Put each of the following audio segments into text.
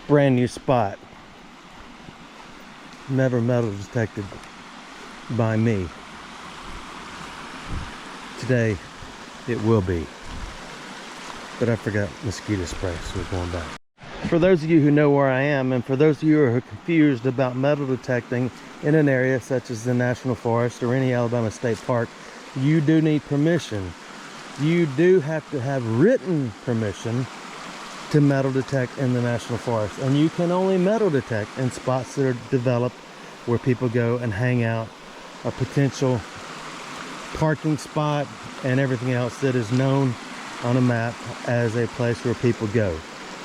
brand new spot. Never metal detected by me. Today it will be. But I forgot mosquito spray, so we're going back. For those of you who know where I am, and for those of you who are confused about metal detecting in an area such as the National Forest or any Alabama State Park, you do need permission. You do have to have written permission to metal detect in the National Forest. And you can only metal detect in spots that are developed where people go and hang out, a potential parking spot and everything else that is known on a map as a place where people go.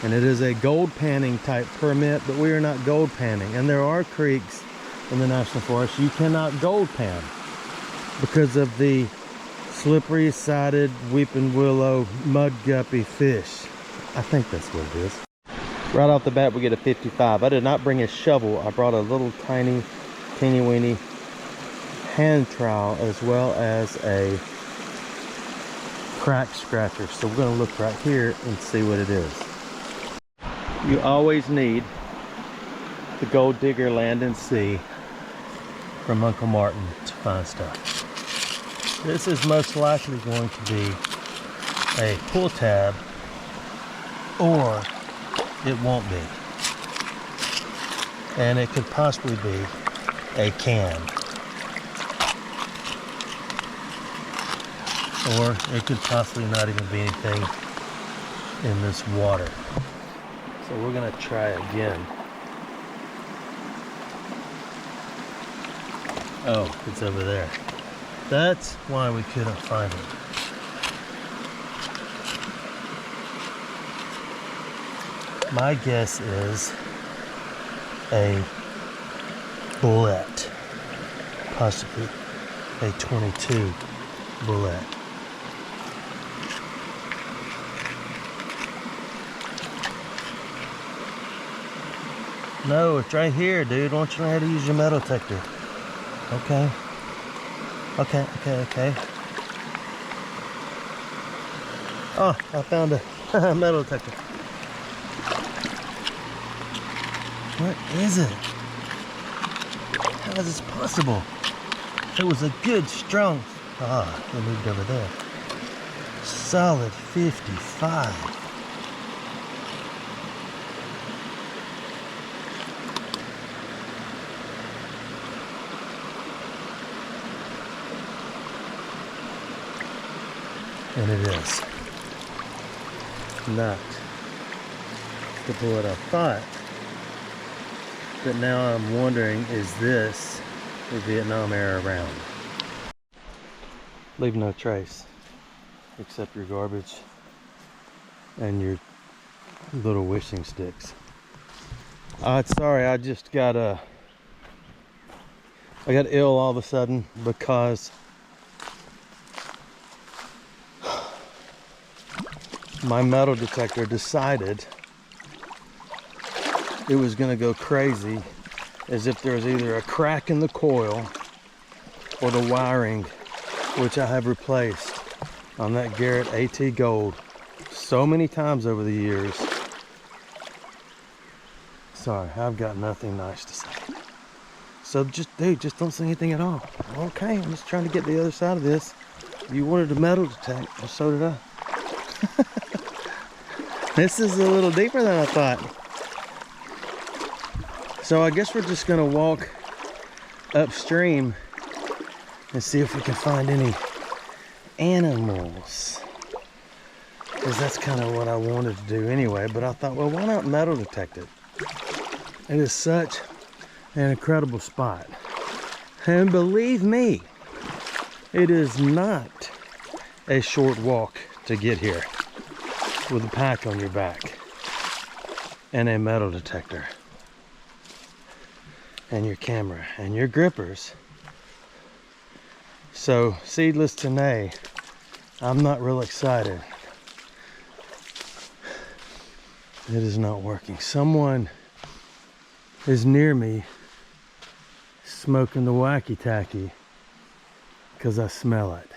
And it is a gold panning type permit, but we are not gold panning. And there are creeks in the National Forest you cannot gold pan because of the slippery sided weeping willow mud guppy fish. I think that's what it is. Right off the bat we get a 55. I did not bring a shovel. I brought a little tiny teeny weeny hand trowel as well as a crack scratcher. So we're going to look right here and see what it is. You always need the Gold Digger Land and Sea from Uncle Martin to find stuff. This is most likely going to be a pull tab, or it won't be. And it could possibly be a can. Or it could possibly not even be anything in this water. So we're gonna try again. Oh, it's over there. That's why we couldn't find it. My guess is a bullet, possibly a 22 bullet. No, it's right here, dude. Why don't you know how to use your metal detector? Okay. Okay. Oh, I found a metal detector. What is it? How is this possible? It was a good, strong... Ah, it moved over there. Solid 55. And it is not the bullet I thought. But now I'm wondering, is this a Vietnam era round? Leave no trace except your garbage and your little wishing sticks. Sorry, I just got I got ill all of a sudden because my metal detector decided it was going to go crazy as if there was either a crack in the coil or the wiring, which I have replaced on that Garrett AT Gold so many times over the years. Sorry, I've got nothing nice to say. So just, dude, just don't say anything at all. Okay, I'm just trying to get the other side of this. You wanted to metal detect, well, so did I. This is a little deeper than I thought. So I guess we're just gonna walk upstream and see if we can find any animals. Because that's kind of what I wanted to do anyway, but I thought, well, why not metal detect it? It is such an incredible spot. And believe me, it is not a short walk to get here with a pack on your back and a metal detector and your camera and your grippers. So seedless today, I'm not real excited. It is not working. Someone is near me smoking the wacky tacky because I smell it.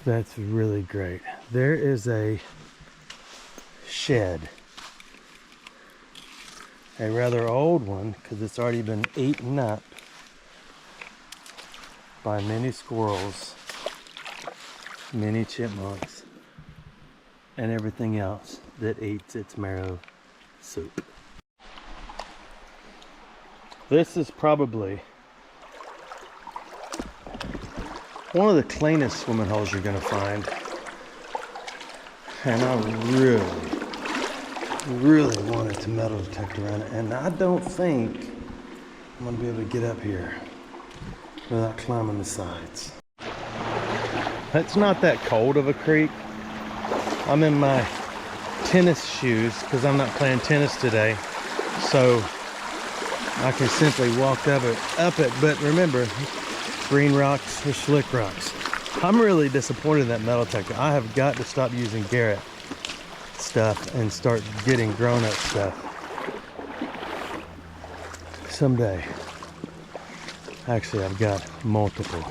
That's really great. There is a shed a rather old one because it's already been eaten up by many squirrels, many chipmunks, and everything else that eats its marrow soup. This is probably one of the cleanest swimming holes you're going to find. And I really wanted to metal detect around it. And I don't think I'm going to be able to get up here without climbing the sides. It's not that cold of a creek. I'm in my tennis shoes because I'm not playing tennis today. So I can simply walk up it. But remember, green rocks or slick rocks. I'm really disappointed in that metal detector. I have got to stop using Garrett stuff and start getting grown-up stuff someday. Actually, I've got multiple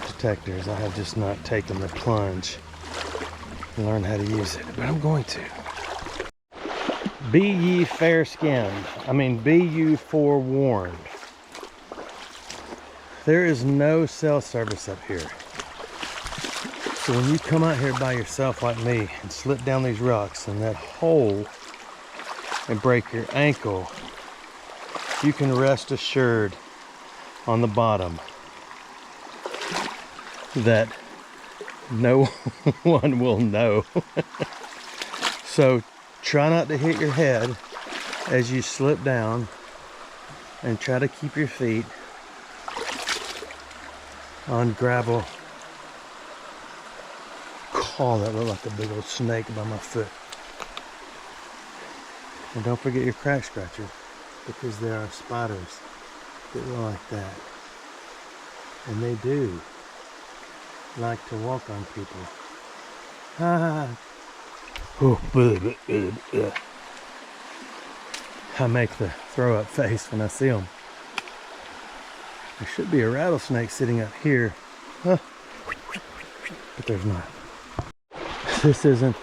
detectors. I have just not taken the plunge and learned how to use it, but I'm going to. Be ye fair-skinned. I mean, be you forewarned. There is no cell service up here. So when you come out here by yourself like me and slip down these rocks in that hole and break your ankle, you can rest assured on the bottom that no one will know. So try not to hit your head as you slip down, and try to keep your feet on gravel. Oh, that looked like a big old snake by my foot. And don't forget your crack scratcher, because there are spiders that look like that. And they do like to walk on people. Oh, I make the throw up face when I see them. There should be a rattlesnake sitting up here, but there's not. This is an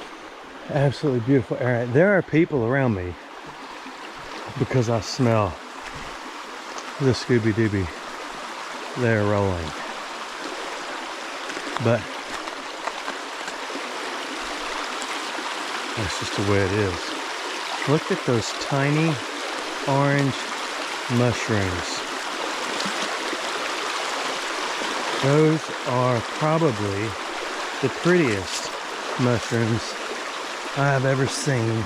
absolutely beautiful area. There are people around me because I smell the Scooby-Dooby. They're rolling. But that's just the way it is. Look at those tiny orange mushrooms. Those are probably the prettiest mushrooms I have ever seen.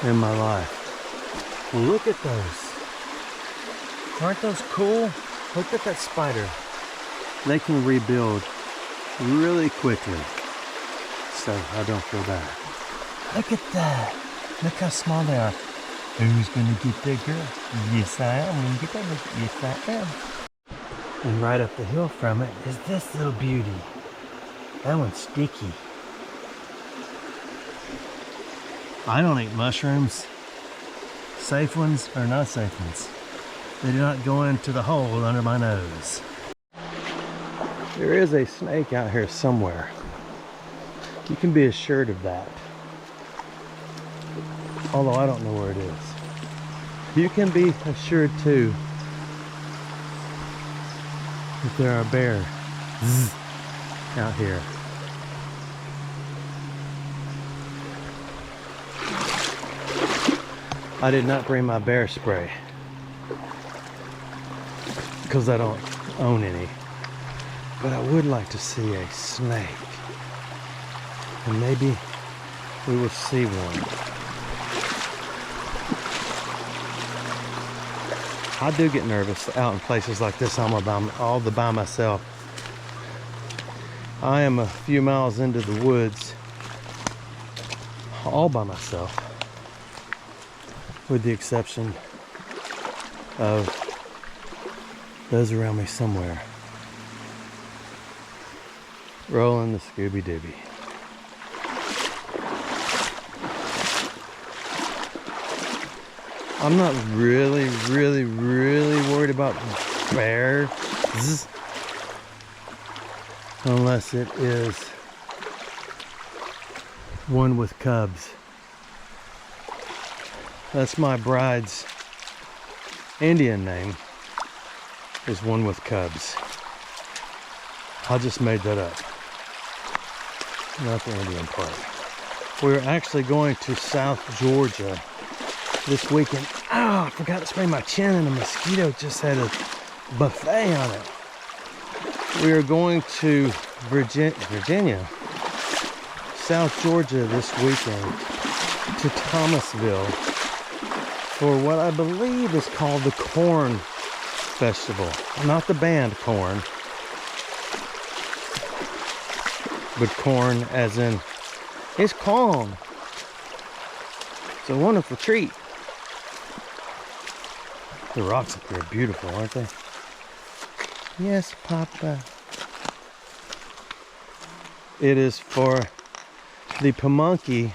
In my life. Look at those. Aren't those cool? Look at that spider. They can rebuild really quickly, so I don't feel bad. Look at that. Look how small they are. Who's gonna get that girl? Yes, I am. I'm gonna get that girl. Yes, I am. And right up the hill from it is this little beauty. That one's sticky. I don't eat mushrooms. Safe ones or not safe ones. They do not go into the hole under my nose. There is a snake out here somewhere. You can be assured of that. Although I don't know where it is. You can be assured too that there are bears out here. I did not bring my bear spray because I don't own any. But I would like to see a snake. And maybe we will see one. I do get nervous out in places like this. I'm all by myself. I am a few miles into the woods all by myself, with the exception of those around me somewhere. Rolling the Scooby-Dooby. I'm not really worried about bears unless it is One with cubs. That's my bride's Indian name, is one with cubs. I just made that up. Not the Indian part. We're actually going to South Georgia this weekend. Oh, I forgot to spray my chin and a mosquito just had a buffet on it. We are going to Virginia, South Georgia this weekend, to Thomasville for what I believe is called the Corn Festival. Not the band Corn, but corn as in it's corn. It's a wonderful treat. The rocks up here are beautiful, aren't they? Yes, Papa. It is for the Pamunkey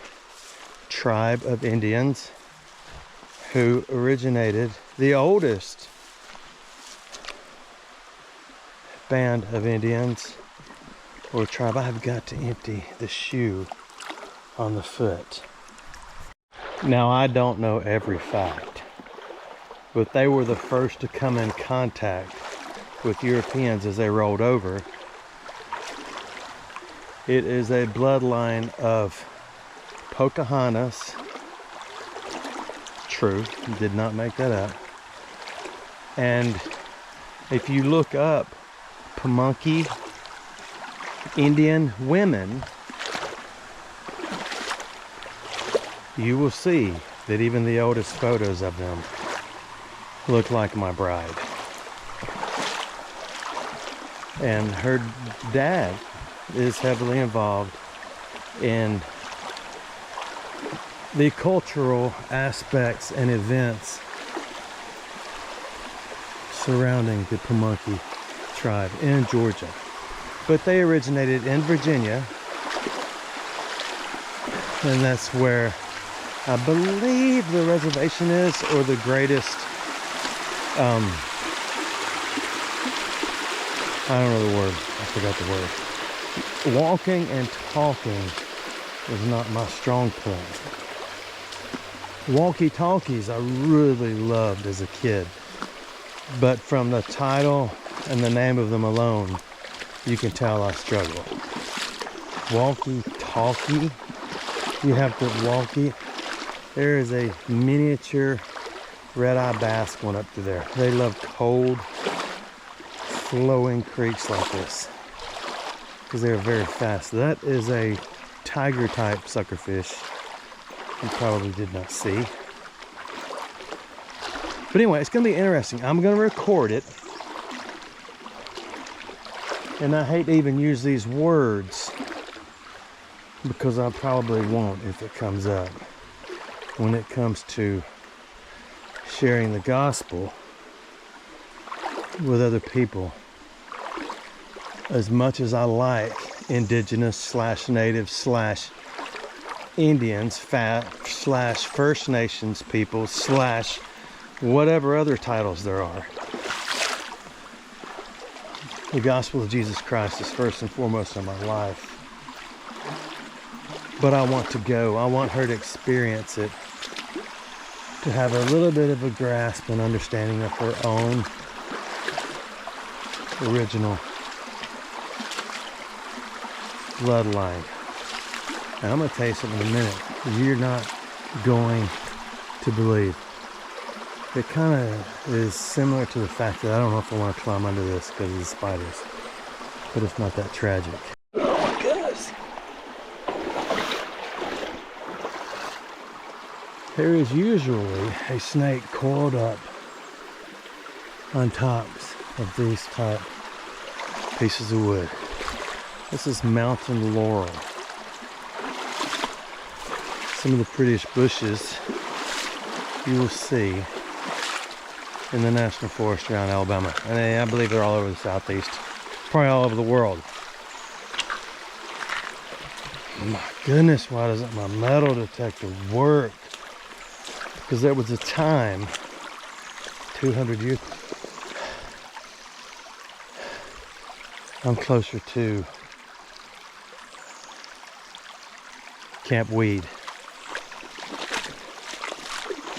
tribe of Indians who originated, the oldest band of Indians or tribe. I have got to empty the shoe on the foot. Now, I don't know every fact, but they were the first to come in contact with Europeans as they rolled over. It is a bloodline of Pocahontas. True, did not make that up. And if you look up Pamunkey Indian women, you will see that even the oldest photos of them look like my bride. And her dad is heavily involved in the cultural aspects and events surrounding the Pamunkey tribe in Georgia. But they originated in Virginia, and that's where I believe the reservation is, or the greatest, I don't know the word, I forgot the word. Walking and talking is not my strong point. Walkie-talkies I really loved as a kid, but from the title and the name of them alone, you can tell I struggle. Walkie-talkie, you have to walkie. There is a miniature Redeye Bass going up through there. They love cold, flowing creeks like this because they're very fast. That is a tiger type suckerfish you probably did not see. But anyway, it's going to be interesting. I'm going to record it. And I hate to even use these words because I probably won't if it comes up. When it comes to sharing the gospel with other people. As much as I like indigenous / native / Indians / First Nations people / whatever other titles there are. The gospel of Jesus Christ is first and foremost in my life. But I want to go. I want her to experience it. To have a little bit of a grasp and understanding of her own original bloodline. Now, I'm going to tell you something in a minute you're not going to believe. It kind of is similar to the fact that I don't know if I want to climb under this because of the spiders, but it's not that tragic. Oh my goodness! There is usually a snake coiled up on tops of these type pieces of wood. This is mountain laurel. Some of the prettiest bushes you will see in the national forest around Alabama. And I believe they're all over the southeast, probably all over the world. My goodness, why doesn't my metal detector work? Because there was a time, 200 years, I'm closer to Camp Weed.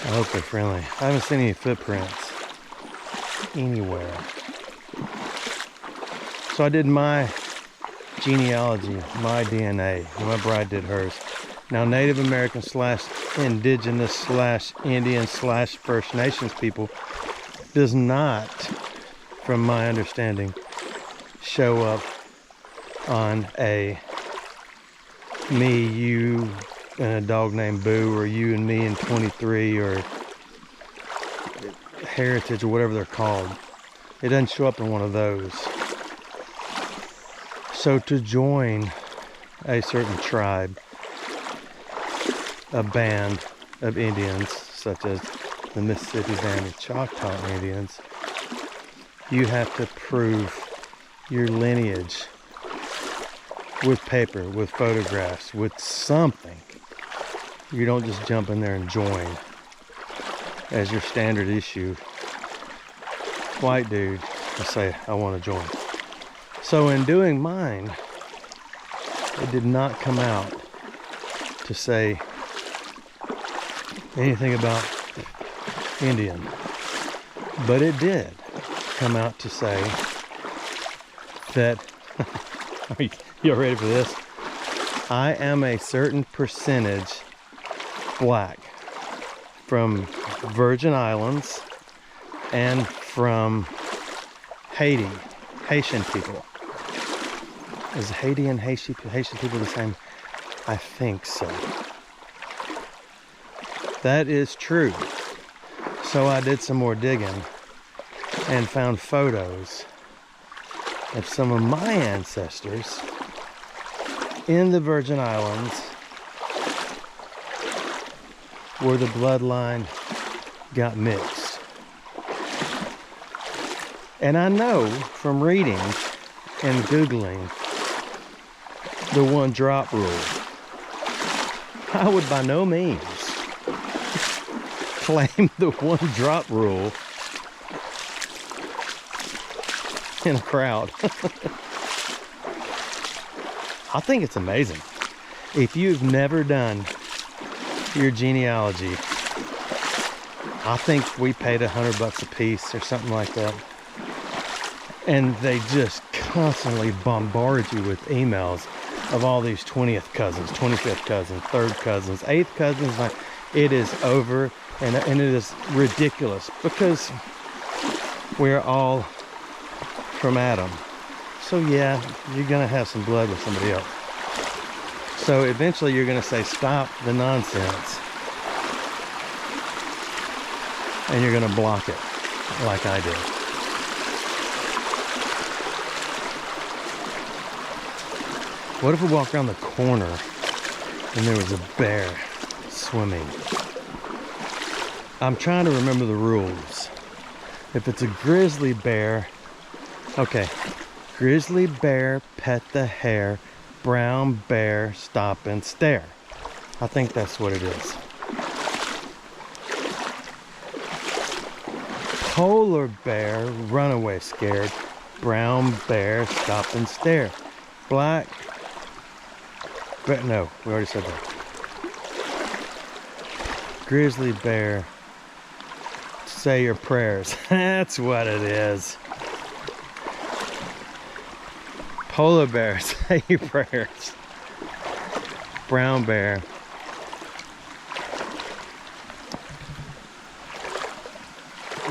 I hope they're friendly. I haven't seen any footprints anywhere. So I did my genealogy, my DNA. My bride did hers. Now Native American / Indigenous / Indian / First Nations people does not, from my understanding, show up on a me, you, and a dog named Boo, or you and me in 23, or Heritage, or whatever they're called. It doesn't show up in one of those. So to join a certain tribe, a band of Indians, such as the Mississippi Band of Choctaw Indians, you have to prove your lineage with paper, with photographs, with something. You don't just jump in there and join as your standard issue white dude and say, I want to join. So in doing mine, it did not come out to say anything about Indian, but it did come out to say that, you ready for this? I am a certain percentage black from Virgin Islands and from Haiti, Haitian people. Is Haiti and Haitian people the same? I think so. That is true. So I did some more digging and found photos of some of my ancestors in the Virgin Islands where the bloodline got mixed. And I know from reading and Googling the one drop rule, I would by no means claim the one drop rule in a crowd. I think it's amazing. If you've never done your genealogy, I think we paid $100 a piece or something like that. And they just constantly bombard you with emails of all these 20th cousins, 25th cousins, 3rd cousins, 8th cousins. Like, it is over, and it is ridiculous because we're all from Adam. So yeah, you're gonna have some blood with somebody else. So eventually you're gonna say, stop the nonsense. And you're gonna block it like I did. What if we walk around the corner and there was a bear swimming? I'm trying to remember the rules. If it's a grizzly bear, okay. Grizzly bear, pet the hare. Brown bear, stop and stare. I think that's what it is. Polar bear, run away scared. Brown bear, stop and stare. Black bear, no, we already said that. Grizzly bear, say your prayers. That's what it is. Polar bear, say your prayers. Brown bear,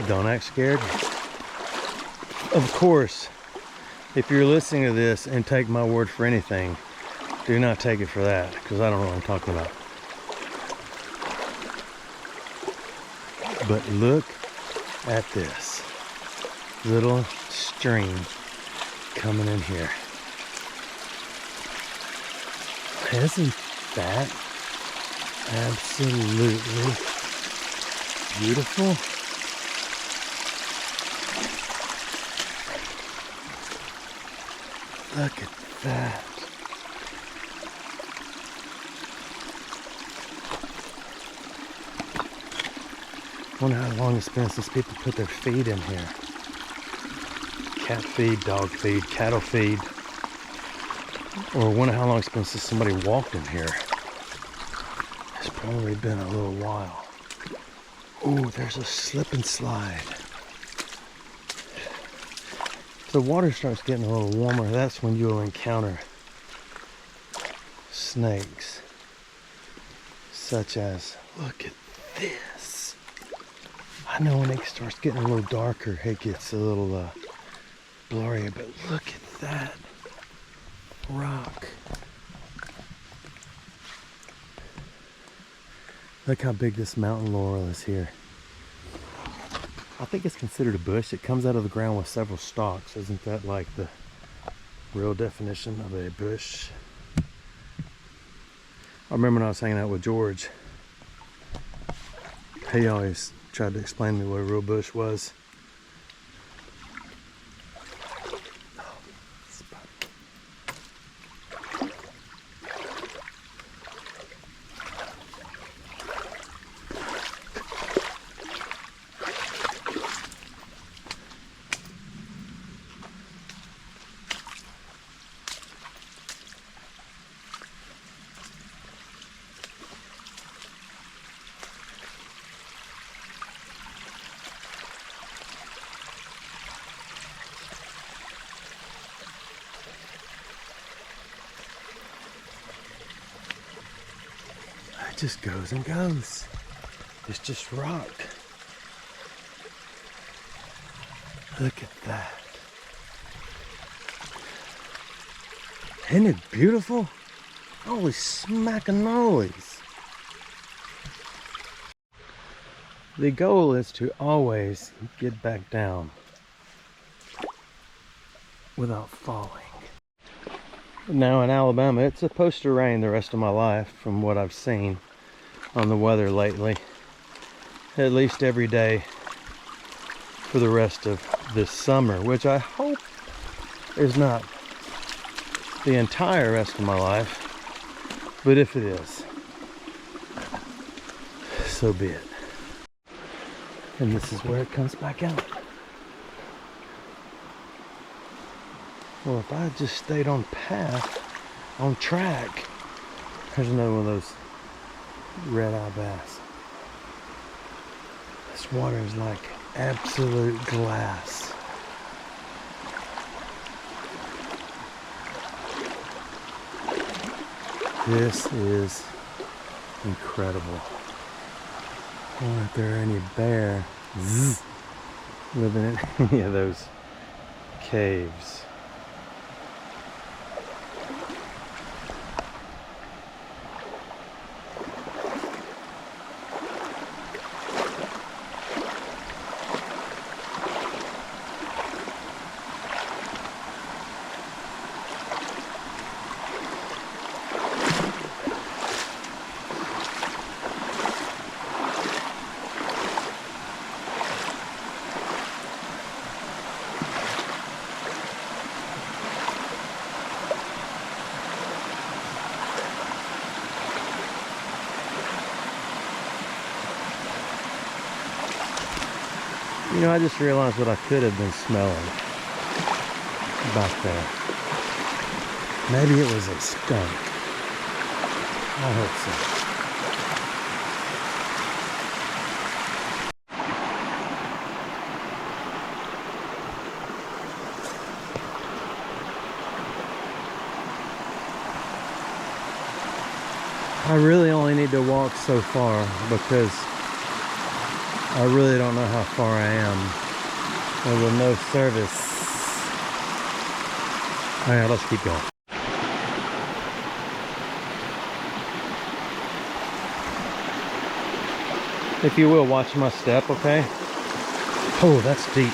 don't act scared. Of course, if you're listening to this and take my word for anything, do not take it for that, because I don't know what I'm talking about. But look at this little stream coming in here. Isn't that absolutely beautiful? Look at that. I wonder how long it's been since people put their feed in here. Cat feed, dog feed, cattle feed. Or I wonder how long it's been since somebody walked in here. probably been a little while. Oh, there's a slip and slide. If the water starts getting a little warmer, that's when you'll encounter snakes. Such as, look at this. I know when it starts getting a little darker, it gets a little blurry, but look at that rock. Look how big this mountain laurel is here. I think it's considered a bush. It comes out of the ground with several stalks. Isn't that like the real definition of a bush? I remember when I was hanging out with George, he always tried to explain to me what a real bush was. It just goes and goes. It's just rock. Look at that. Isn't it beautiful? Holy smackanolies. The goal is to always get back down without falling. Now in Alabama, it's supposed to rain the rest of my life from what I've seen on the weather lately. At least every day for the rest of this summer, which I hope is not the entire rest of my life, but if it is, so be it. And this is where it comes back out. Well, if I had just stayed on path, on track, there's another one of those Redeye Bass. This water is like absolute glass. This is incredible. I wonder if there are any bear living in any of those caves. You know, I just realized what I could have been smelling back there. Maybe it was a skunk. I hope so. I really only need to walk so far because I really don't know how far I am. With no service. Alright, let's keep going. If you will, watch my step, okay? Oh, that's deep.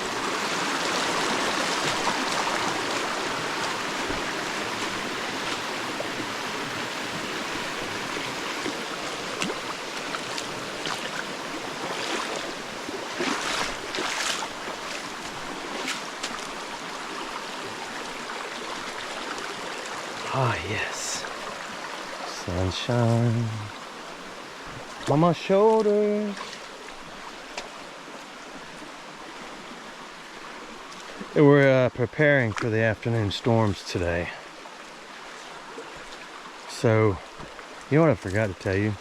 Ah, yes. Sunshine on my shoulders. We're preparing for the afternoon storms today. So, you know what I forgot to tell you?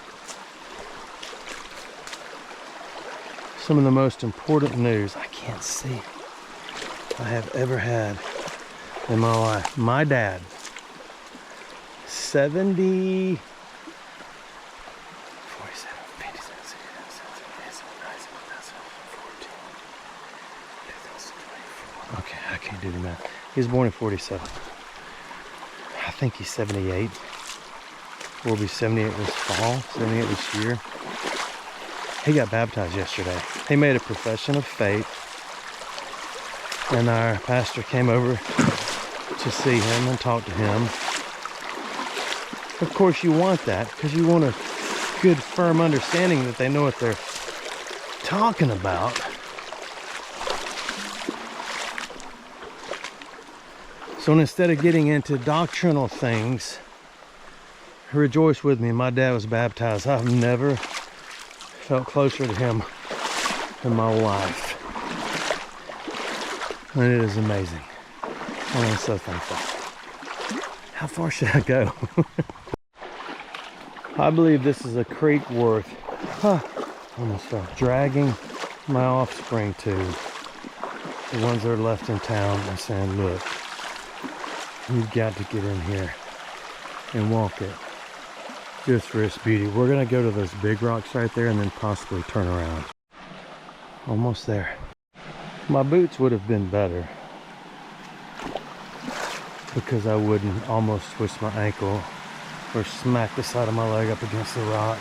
some of the most important news I can't see I have ever had in my life. My dad, 70, 47, 57, 2024. Okay, I can't do the math. He was born in 47. I think he's 78. Will be 78 this fall, 78 this year. He got baptized yesterday. He made a profession of faith, and our pastor came over to see him and talk to him. Of course you want that, because you want a good firm understanding that they know what they're talking about. So instead of getting into doctrinal things, rejoice with me, my dad was baptized. I've never felt closer to him in my life. And it is amazing. I'm so thankful. How far should I go? I believe this is a creek worth, almost fell, dragging my offspring to, the ones that are left in town, and saying, look, you've got to get in here and walk it just for its beauty. We're gonna go to those big rocks right there and then possibly turn around. Almost there. My boots would have been better because I wouldn't almost twist my ankle or smack the side of my leg up against the rock,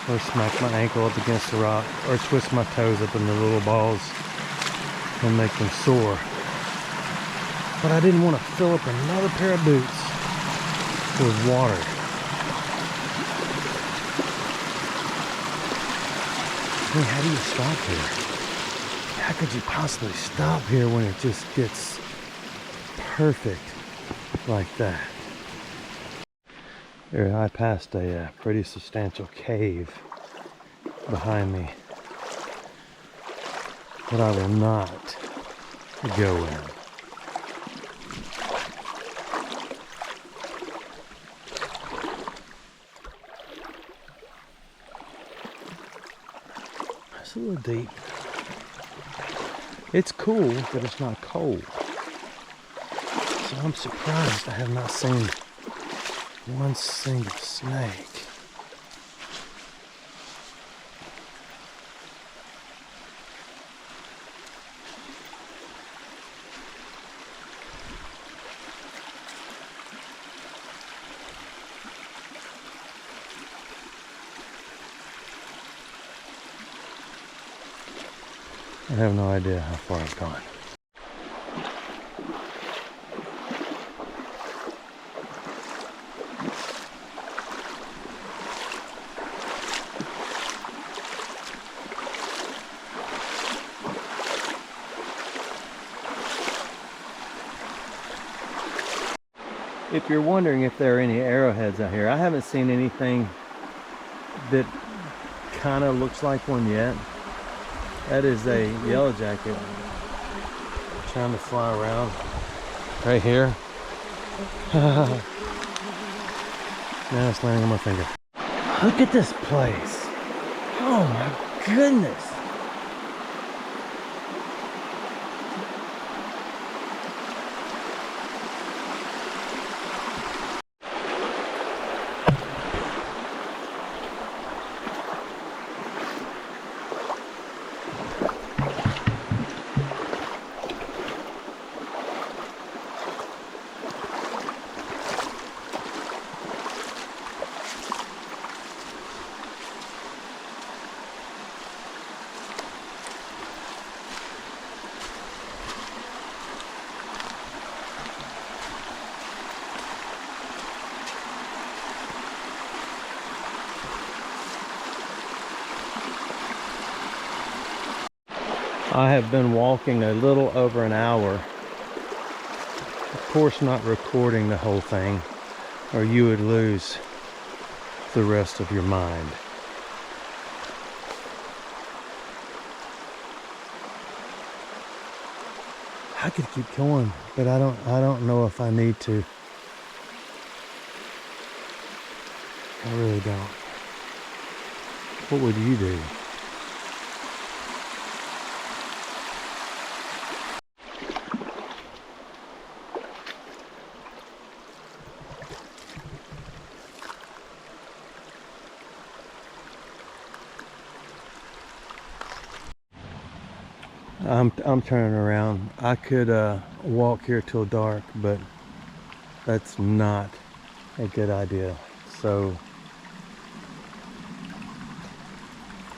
or smack my ankle up against the rock, or twist my toes up in the little balls and make them sore. But I didn't want to fill up another pair of boots with water. I mean, how do you stop here? How could you possibly stop here when it just gets perfect like that? There, I passed a pretty substantial cave behind me that I will not go in. It's a little deep. It's cool, but it's not cold. So I'm surprised I have not seen one single snake. I have no idea how far I've gone. If you're wondering if there are any arrowheads out here, I haven't seen anything that kind of looks like one yet. That is a yellow jacket trying to fly around right here. Now it's landing on my finger. Look at this place. Oh my goodness. I have been walking a little over an hour. Of course, not recording the whole thing, or you would lose the rest of your mind. I could keep going, but I don't know if I need to. I really don't. What would you do? I'm turning around. I could walk here till dark, but that's not a good idea. So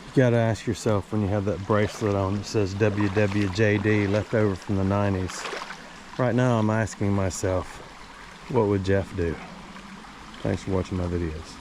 you gotta ask yourself when you have that bracelet on that says WWJD, left over from the 90s. Right now I'm asking myself, what would Jeff do? Thanks for watching my videos.